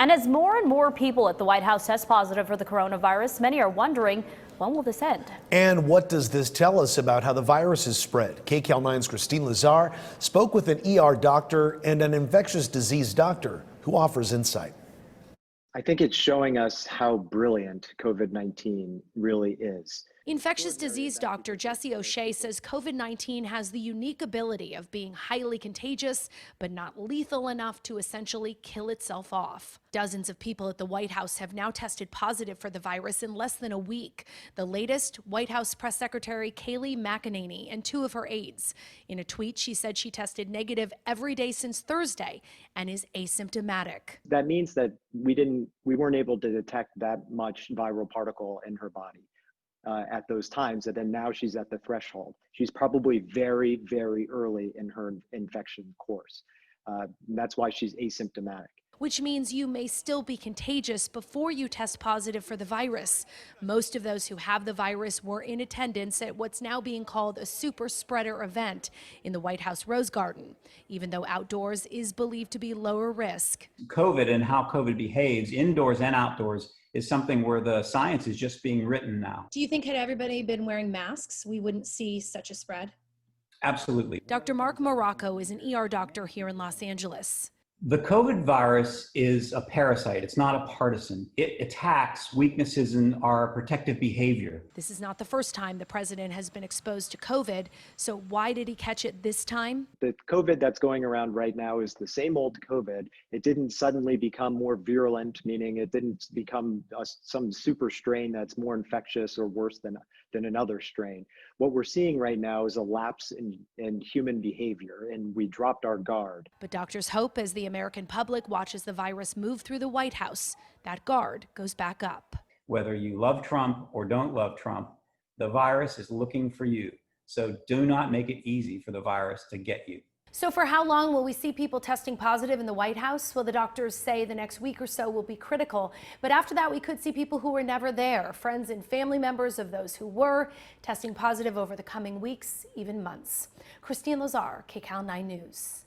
And as more and more people at the White House test positive for the coronavirus, many are wondering, when will this end? And what does this tell us about how the virus is spread? KCAL 9's Kristine Lazar spoke with an ER doctor and an infectious disease doctor who offers insight. I think it's showing us how brilliant COVID-19 really is. Infectious disease doctor Jesse O'Shea says COVID-19 has the unique ability of being highly contagious, but not lethal enough to essentially kill itself off. Dozens of people at the White House have now tested positive for the virus in less than a week. The latest, White House Press Secretary Kayleigh McEnany and 2 of her aides. In a tweet, she said she tested negative every day since Thursday and is asymptomatic. That means that we weren't able to detect that much viral particle in her body at those times, and then now she's at the threshold. She's probably very, very early in her infection course. That's why she's asymptomatic. Which means you may still be contagious before you test positive for the virus. Most of those who have the virus were in attendance at what's now being called a super spreader event in the White House Rose Garden, even though outdoors is believed to be lower risk. COVID and how COVID behaves indoors and outdoors is something where the science is just being written now. Do you think had everybody been wearing masks, we wouldn't see such a spread? Absolutely. Dr. Mark Morocco is an ER doctor here in Los Angeles. The COVID virus is a parasite. It's not a partisan. It attacks weaknesses in our protective behavior. This is not the first time the president has been exposed to COVID. So why did he catch it this time? The COVID that's going around right now is the same old COVID. It didn't suddenly become more virulent, meaning it didn't become some super strain that's more infectious or worse than another strain. What we're seeing right now is a lapse in human behavior, and we dropped our guard. But doctors hope as the American public watches the virus move through the White House, that guard goes back up. Whether you love Trump or don't love Trump, the virus is looking for you. So do not make it easy for the virus to get you. So for how long will we see people testing positive in the White House? Well, the doctors say the next week or so will be critical. But after that, we could see people who were never there, friends and family members of those who were, testing positive over the coming weeks, even months. Kristine Lazar, KCAL 9 News.